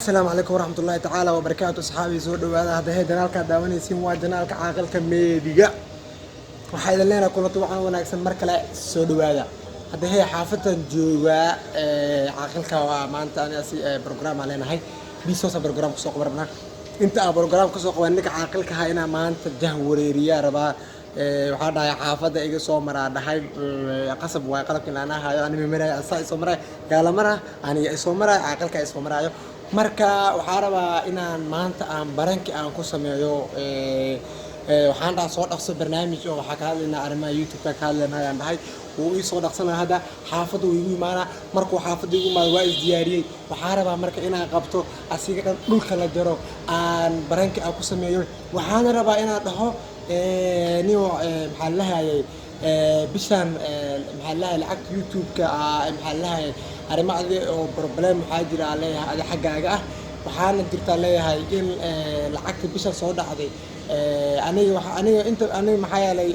السلام عليكم ورحمة الله تعالى وبركاته أصحابي سو دhowaada hadda janaalka daawanaysiin waa janaalka caaqilka meediga waxaa idin leenahay kulanti waxaan wanaagsan mar kale soo dhowaada hadda xaafadan jooga caaqilka waa maanta aniga program aan leenahay bisosa program ku soo qabarna inta aan program ku soo qaban ninka caaqilka ha ina maanta jah wareeriya rabaa waxaa dhahay xaafada iga soo maraa dhahay qasab waa qalabkii aan ahayo anima maray asaa soo maray gaala mara aniga soo maray caaqilka soo marayo marka waxaan rabaa inaan maanta aan baranki aan ku sameeyo waxaan dhaa soo dhaqso barnaamij oo waxa ka hadlaynaa arrimaha YouTube-ka ka hadlaynaa ayaan dhahay uu ii soo dhaqsanaa hadda xaafadda uu igu imaanaa markuu xaafadda igu imaado waa isdiyaariyey waxaan rabaa marka inaan qabto asiga dhan dhulka la jaro aan baranki aan ku sameeyo waxaan rabaa inaan dhaho niyo maxaa lahayay bishan maxaa lahayay lacagta YouTube-ka maxaa lahayay arrimaha oo problem waxaa jira leeyahay adi xaggaaga ah waxaana jirtaa leeyahay in lacagta bisha soo dhacday aniga inta maxaa yeelay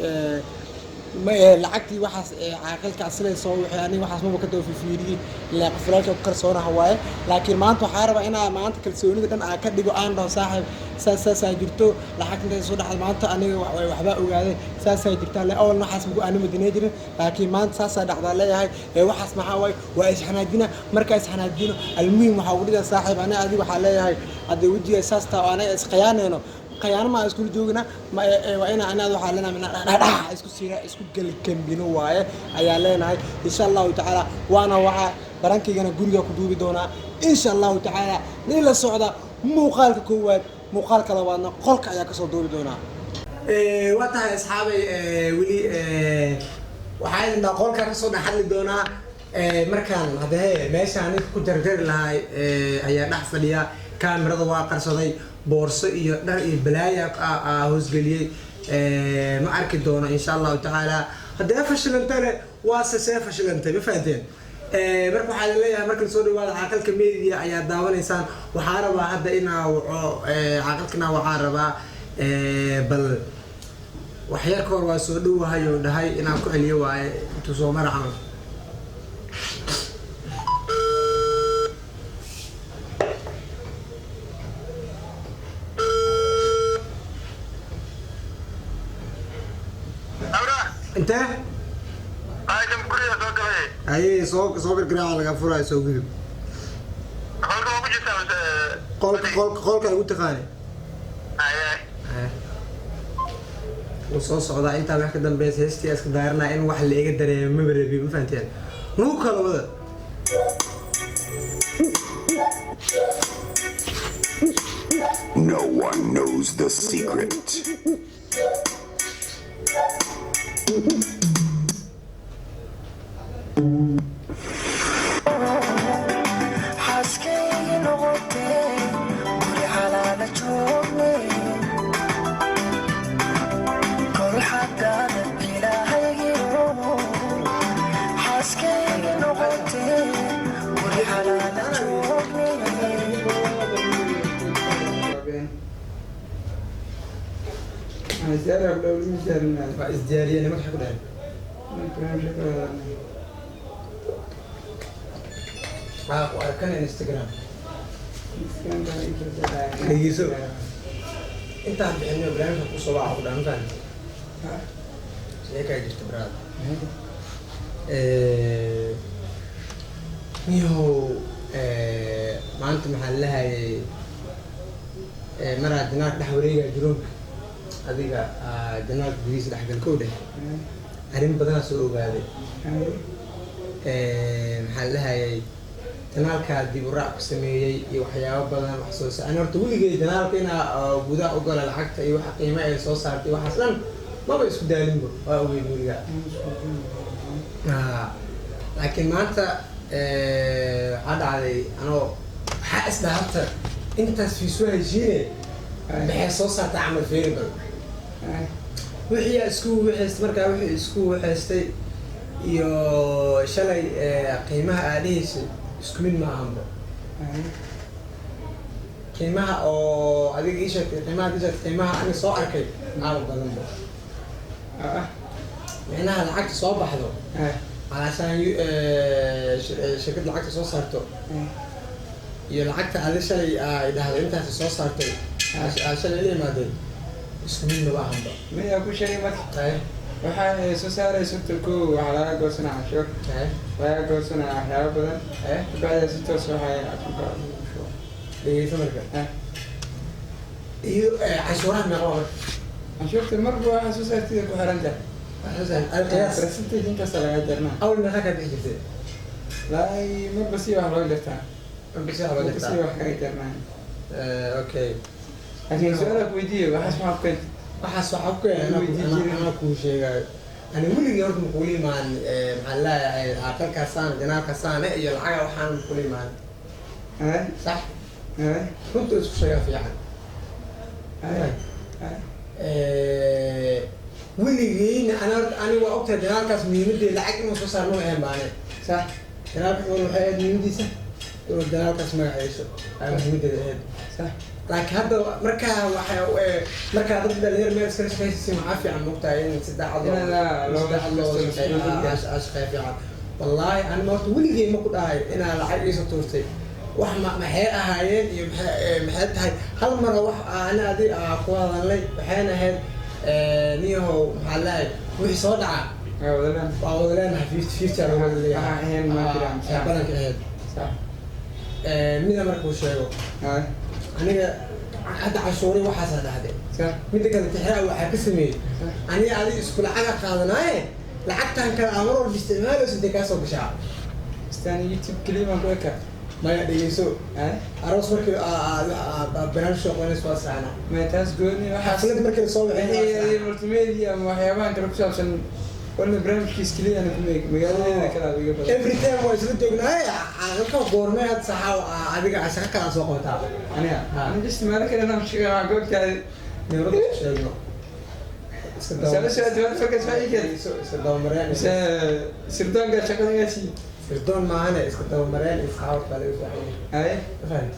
lacagtii waxaas caaqilka asilay soo wixii aniga waxaas maba ka fiiriyay ilaa qoflaalka ku kalsoonaha waaye laakiin maanta waxaa rabaa inaan maanta kalsoonida dhan aan ka dhigo aan dhaho saaxiib saasay jirto lacagta soo dhacday maanta aniga waxba ogaaday saasay jirtaa le awal waxaas magu aan madinay jirin laakiin maanta saasay dhacdaa leeyahay waxaas maxaa waaye waa isxanaajina markaa isxanaajino almuhiim waxaa ugu dhigaa saaxiib aniga adiga waxaa leeyahay hadda wejiga saas taa aniga isqiyaanayno قيانا ما اسكول جوجنا ما وأنا waxaa leenahay isku siira isku gal kambino waaye ayaa leenahay insha Allah ta'ala waana waxa barankigana guriga ku duubi doona insha Allah ta'ala nila socda muuqaalka koowaad muuqaalka labaadna qolka ayaa ka soo duubi doona waa tahay asxaabay wili waxaa idin qolka ka soo dhaxli doona markaan hadda meeshaan ku jarjar lahay ayaa dhax fadhiya kaamirada waa qarsaday boorso iyo dhar iyo balaaya hoosgeliyay ma arki doono insha Allah ta'ala hadda fashilantay waa fashilantay ma fahanteen marka waxaa leeyahay marka soo dhawaada caaqilka media ayaa daawanaysaan waxaa rabaa hadda inaa caaqilkana waxaa rabaa bal wax yar ka hor waa soo dhawahay oo dhahay inaan ku celiyo waaye intuu soo maraxan انت ايدم كوريا سو كلي اي سو برجراع laga furayo soo gudub qolka ugu jirtaa qolka ugu taqaani ay oo soo socda inta wax ka dambeeyay heestii iska daarna in wax la iga dareemo ma barabi ma fahanteen nuu kala wada No one knows the secret. ازدياريه انا ما تحكوا ده واركان انستغرام يسو انت بانه برنامج ku soo waxa u dhantaan sheekay jirto brad miyo maanta maxaa lahayay maraa dinaar dhex wareega jiroonka adiga janaal gudihiisa dhexgalkow dheh arrin badanaa soo ogaaday maxaa lahayay janaalka dib u raac ku sameeyey iyo waxyaabo badan wax soo saar horta weligay janaalka inaa gudaha u gala lacagta iyo waxa qiimo ay soo saartay waxaas dhan maba isku daalinba waa ogeyd weliga laakiin maanta waxaa dhacday anoo waxaa isdhaa horta intaas fiisoo heshiine maxay soo saartay camal feeri badan wixii isku wixii markaa wixii isku waxaystay iyo shalay qiimaha aadhiisa isku mid ma ahanba qiimaha oo adiga ii sheegtay qiimaha aniga soo arkay aad badan ba micnaha lacagta soo baxdo علشان شركة العكس soo saarto iyo lacagta aad shalay ay dhahday intaas soo saartay shalay la imaadeen isku mid ma ahanba miyaa ku sheegay marka tahay waxaa soo saaraysa turku waxaa laga goosanaa cashuur tahay laga goosanaa waxyaabo badan bacda si toos waxay akunka dhegeysa marka iyo cashuuraha meeqa waa cashuurta marba waxaa soo saartida ku xiran tahay القياس percentage inkasta laga jarnaa أول ما كانت إجت laay marba si wax loo jartaa بس هذا marba si wax kaga jarnaa أوكي laakiin su-aalaha ku weydiiye waxaas maxaa ku keentay waxaas waxaa ku keenay anaa kuu sheegayo ani weligii horta makula imaan maxaan leeyahay aqalkaasaan janaalkaasaan iyo lacaga waxaan makula imaan sax runta isku sheegaa fiican weligiina ani waa ogtahay janaalkaas muhiimadeeda lacag inuu soo saarno ahayn baane sax janaalkaas waxay ahayd muhiimadiisa inuu janaalkaas magaciiso ay muhiimadeeda ahayd sax laakiin hadda markaa markaa dad dhalinyar meel iskala shaqaysiin waxaa fiican moogtahay in si daacad loo shaqeeya fiican wallaahi ani horta weligey ma ku dhahay inaa lacag iisa tuurtay wax maxay ahaayeen iyo maxay tahay hal mara wax ani adi ku hadalnay waxayna ahayd niyahow maxaa leeyahay wixii soo dhaca waa wada leenahay fifty aan wada leeyahay balanka ahayd mida markuu sheego aniga hadda cashuuri waxaasa dhahday midda kale tixraa waxaa ka sameeyey aniga adiga isku lacaga qaadanaaye lacagtan kale aan mar walba isticmaalayso dee kaa soo gashaa istaan youtube keliya baan ku ekaa maya dhegeyso aroos markii barnaamij shaqeynayso waa saana maya taas gooni xaflad markii soo waxay multimedia ama waxyaabahan kale ku saabsan wala barnaamijkiis keliya ana kuma eeg magaaladeeda kale adiga badan every time waa isla joognaaye aqalka goormee had saxaa adiga shaqa kale soo qabataa aniga ani just meelo kale aan shaqeeyo goobtaada newrada sheegno Misalnya saya jual pakai saya ikan. iska dabamareen Saya sirdoon ka shaqada nga si. sirdoon maahane iska dabamareen isxaawad baa laga fiican Ay. fahant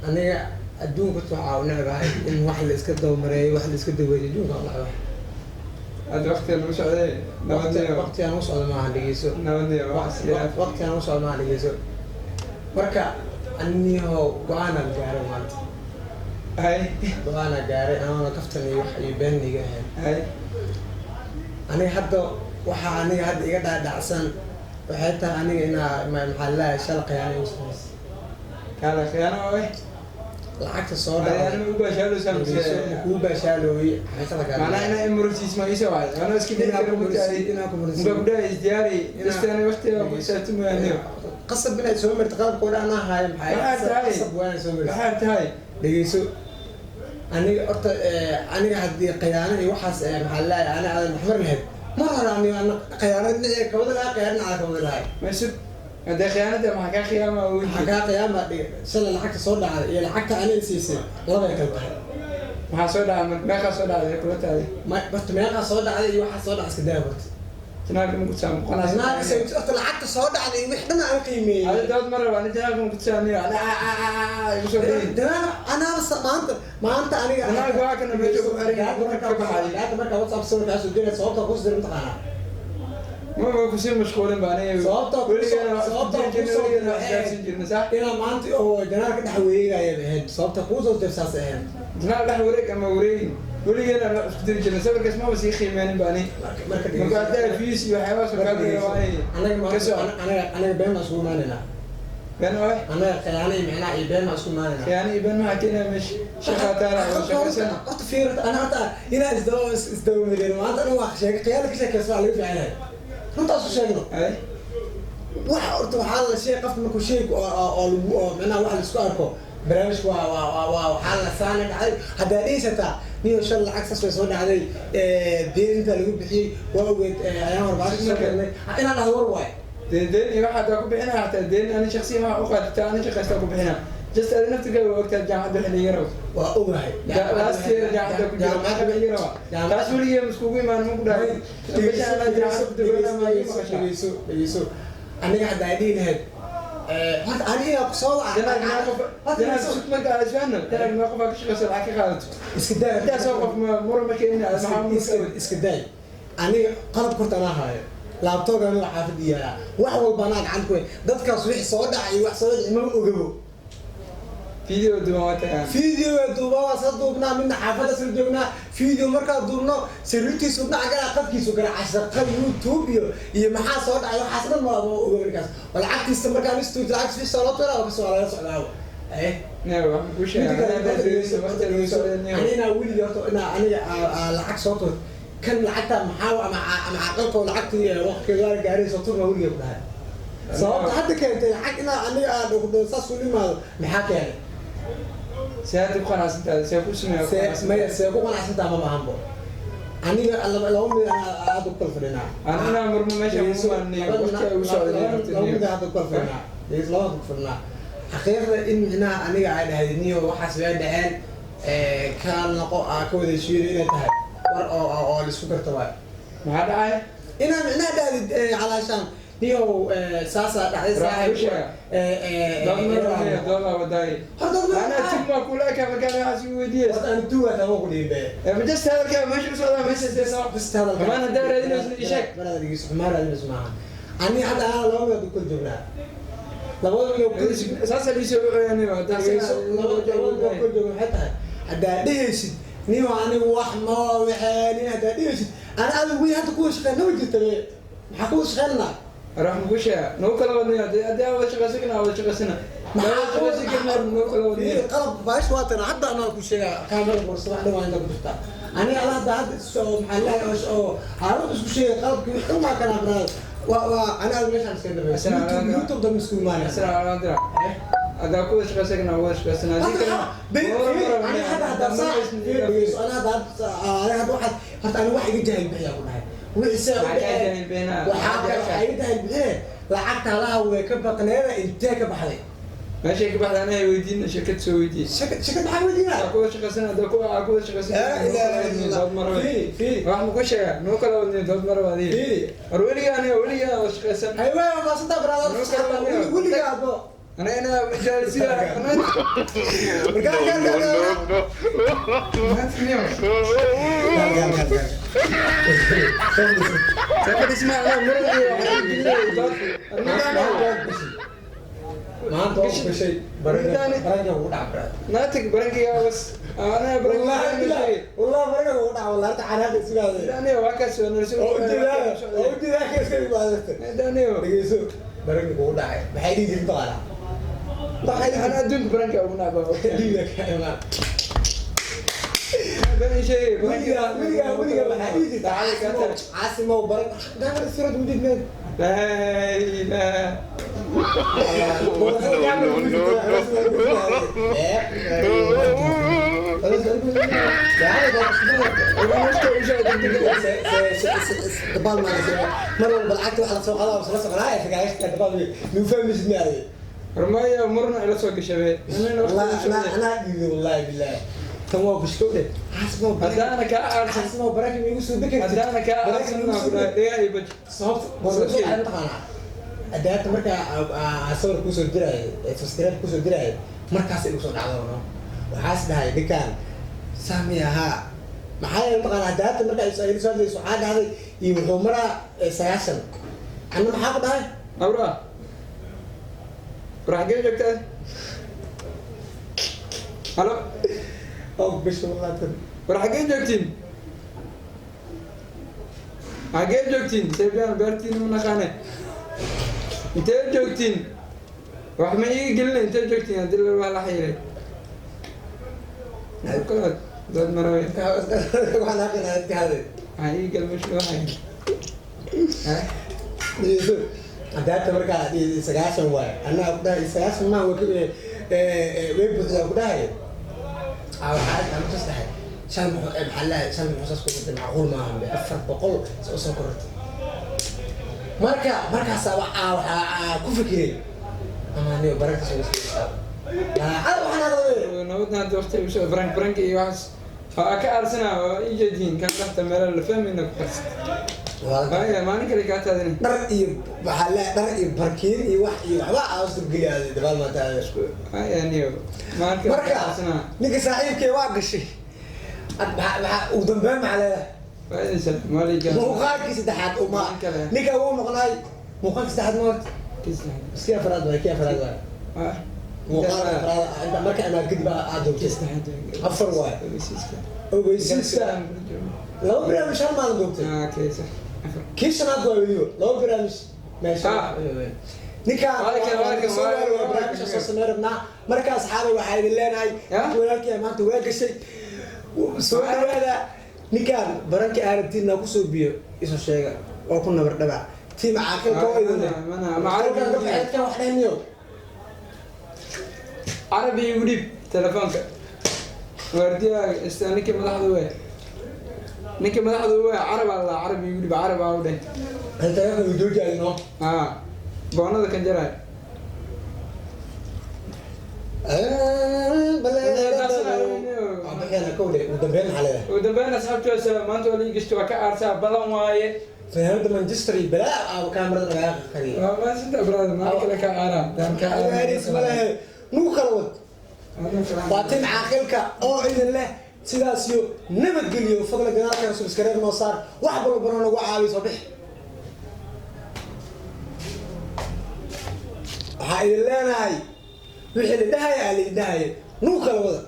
aniga adduunka waxaa u necbahay in wax la iska dabamareeyo wax la iska daweeyo adduunka waa necbahay Ada waqti lagu socday. waqti aan u socdo maaha dhegeyso Nabadniyo waqti aan u socdo maaha dhegeyso marka aniho go-aanaan gaaray maanta Ay. go-aanaa gaaray anoona kaftan iyo wax iyo been iga ahayn Ay. aniga hadda waxaa aniga hadda iga dhaadhacsan waxay tahay aniga inaa maxaa laleeyahay shala khiyaano igu samays Kala khiyaano ay. lacagta soo Ay dhacay ana ugu baashalo samse. kuu baashaalooyey xaqiiqada kale Mana ina emergency ma iso waay. Ana iska Inaa dhigay ku mutaay. inaa ku mursi Gabdha is diyaari. Istaan waqti oo ku saabsan maayo. qasab inaad soo marto qalabkooda anaa haayo Waxaa tahay. qasab waa inaad soo marto Waxaa tahay. dhegeyso aniga horta aniga haddii khiyaano iyo waxaas maxaa laleeyahay ana aadan maxmar lahayd mar hore aniga khiyaano dhinaca kawada lahaa khiyaano aan kawada lahay Masud. Ada khiyaanada maxaa ka khiyaama oo waxaa kaa qiyaama dhiga shalay lacagta soo dhacday iyo lacagta aniga siisay labay kala tahay maxaa soo dhacay meeqa soo dhacday kula tahay. horta meeqaa soo dhacday iyo waxaa soo dhacay iska daa horta Jinaaka ma ku saam qanaas. horta lacagta soo dhacday wix dhan aan qiimeeyey Ada dood mar waan jinaaka ma ku saamay. Igu soo dhigay. danaan anaaba maanta aniga Danaaga waa kana meesha ku xiran yahay, ka baxay. hadda markaa WhatsApp sawirkaas u diray sababta ku soo mataqaanaa Ma ku sii mashquulin baan ay. Sababta ku soo jirnaa. inaa maanta oo janaalka dhex wareegaya ahayd sababta kuu soo dirsaas ahayd Jinaal dhex wareeg ama wareegin. Weligeena la isku diri jirnay sawirkaas ma sii qiimeynin baan ay. marka Marka hadda views iyo waxyaabo soo kaageeyo waa ay. aniga been ma isku imaanayna Been waay. aniga khiyaano iyo micnaa iyo been ma isku imaanayna Yani ibn ma kina mesh shaqataara oo shaqaysan. horta fiir ana hata inaa isdawamadeeno maanta aniga waa sheegay khiyaano ka sheekaysa waa laga fiican yahay runtaas u sheegno Ay. waxa horta waxaa la sheegay qofka markuu sheeg oo micnaa wax la isku arko barnaamijku waa waxaa la saana dhacday haddaa dhehaysataa niyo shan lacag saas way soo dhacday deen intaa lagu bixiyey waa ogeed ayaan warbaahin soo keenay inaa dhahdo war waay deen iyo waxa ku bixinaa hatta deen ani shakhsiyan waxa u qaadata ani shaqaysta ku bixinaa just ani naftiga waa waqtiga jaamacadda xilliga waa ogahay last year jaamacadda ku jira maxaa xilliga taas weligii iskugu imaan ma ku dhahay dhegeyso aniga haddaa dhihi lahayd horta aniga ku soo iska daay aniga qalabka horta anaa haayo laabtooga aniga xaafid iyaalaa wax walba anaa gacanta ku hay dadkaas wixii soo dhacay wax soo dhacay ma ogabo فيديو دوامات فيديو دوبا صدقنا من حافظة سجلنا فيديو مركز دوبنا سريتي سبنا عجلة قد كيسو كنا عشرة قل يوتيوب يا محا صوت على حسب ما هو مركز والعكس استمر كان يستوي العكس في صلاة ولا بس ولا صلاة إيه نعم وش أنا أقول يا أنا العكس صوته كان لعبتها محاوة مع عقلك ولعبتي وقت كذا جاري صوته ما أقول يبغى صوت حتى كنت حقنا أنا أقول صوت ما محاكي يعني سيكون عسنتا سيكون سيكون عسنتا ما بهمبو أنا لو أنا هذا كل فرنا أنا مرمو ماشي مرمو وقتها وصل لو أنا هذا كل فرنا ليش لا هذا فرنا حقيقة إن هنا أنا قاعد هذني وحسب دهان كان لقاء كود الشيء إنه تهب أو السكر تبعي ما هذا عاي إنا ده علشان نيو ساسا تعيس راح دوما وداي أنا تبغى كلها كم كان يحسب وديس أنا تو أنا ما قولي به بس هذا كم ماشي بسودا بس هذا ما أنا دار هذي ناس يشك ما أنا دقيس ما أنا نسمعها أنا حتى أنا لو ما بكل جملة لو كل ساسا ليش يعني لو كل جملة حتى هذا ليش نيو أنا وحما وحالي هذا ليش أنا ويا تكوش كان نوجد ترى محكوش خلنا راح نقولها نو كلا ودنيا دي أول شيء قصينا أول شيء قصينا ما أول شيء كنا نو كلا ودنيا قلب باش واتنا حتى أنا أقول شيء كاميرا برصة أنا ما عندك بفتح أنا على هذا السو محلها أو هذا بس شيء قلب كم ما كان أبغى وأنا أقول لك أنا سكندر يوتيوب ده مسكون مالي أسرع على درا هذا كل شيء قصينا أول شيء قصينا دي كنا أنا هذا واحد حتى أنا واحد جاهل بيا كلها وحاجة البلاد لعبت علىها وكبقنا انتاج بحري ماشي كبحث أنا ويدين شركة سويدي شركة بحري ودينا أقول شيء قصنا أقول شيء قصنا في راح نقول شيء نو كلا ودني ضد مرة بعدين في أروي أنا أولي يا وش قصنا أيوة ما صدق برادر قول لي يا أبو أنا جالس أنا سافر اسمع أنا ما توقف شيء برنجة وضع ناتك برنجة بس أنا برنجة والله برنجة وضع والله تعال هذا السؤال داني واكس أنا رسول أودي ذاك السؤال بعد داني دقيقة برنجة وضع بحيدي جدا على أنا أدونك برنجة ونا بقى ليك يا مان بني شيء وليا بحيدي تعال كاتر عاصمة وبرنجة دائما السورة ودي من لا إله دبال ما مرة بالعكس على سوق هذا وصل سوق هاي في قاعد دبال نفهم مش نادي رماية مرنا على سوق الشباب أنا والله بالله تمام بشكله حسبه أنا كأرسل حسبه بركة يوسف بكر أنا كأرسل نقول ليه يبج صوت بقول أنا تقانا أداة مركا أصور كوسو دراي سستيرات كوسو دراي مركا سيلوسون عذابنا وحاسب هاي بكان ساميها محايا تقانا أداة مركا يسأل سؤال ليسو عاد هذا يبغى مرة سياسن أنا محاقد هاي أورا راح جاي جكتة هلا أو بس والله تم راح جاي جكتين عجيب جوكتين سيبيان بارتين من خانة انت جوكتين واحد ما يجي قلنا انت جوكتين ادل ولا حيرة كلها زاد مراوي وانا قلت هذا هاي قال مش واحد ها يوسف أداة مركا سجاسن واي أنا أبدا سجاسن ما هو كده ويب أبدا أو حاجة أنا تصلح شان محلات شان محسس كنت معقول معهم بأفر بقول سأوصل كرت مركا سوا كفكري أما نيو بركة سويس أنا وحنا نودنا دوختي وش برانك يواس كأرسنا يجدين كان تحت المرة اللي فهم إنك بس هاي ما نقدر كات هذين درء محلات درء بركين يوحي وحبا أوصل قلي هذا دبل ما تعرف هاي يعني ما نقدر مركا نيجي صاحب كي واقشي ودنبام على هاي سلام مالي جال مقال كيس دحات وما نيجي هو مقناي مقال كيس دحات موت بس كيف فراد واي muuqaalka farada inta marka amaad kadib aad joogtay afar waay ogeysiiska laba barnaamij hal maalin joogtay kii shanaad waa weliba laba barnaamij meesha ninkaan barnaamijka soo samey rabnaa marka asxaabay waxaa idin leenahay walaalkii maanta waa gashay soo dhawaada ninkaan barankii aarabtiina kusoo biyo isu sheega oo ku nabar dhabac tii macaaqilka oo idin macaalkan wax dhayniyo عربي يقولي تلفونك ورديا استنيك مدحض وين نيك مدحض وين عرب الله عربي يقولي بعرب عوده انت يا اخي ودوج انه بونا ذا كان جراي انا كودي ودبين عليه ودبين اصحابته ما انتوا اللي قشتوا كارسا بلان وايه فهمت مانشستري بلا او كاميرا غير خريب ما سنت ابراد ما كلا كارا دام كارا اسمه مو خلوت باتين عاقلك او اذن له سيداسيو نبد قليو فضل قناتك سبسكرايب نو صار واحد برو نغو عاوي صبح هاي اللي انا هاي وحي اللي دهاي علي دهاي نو خلوت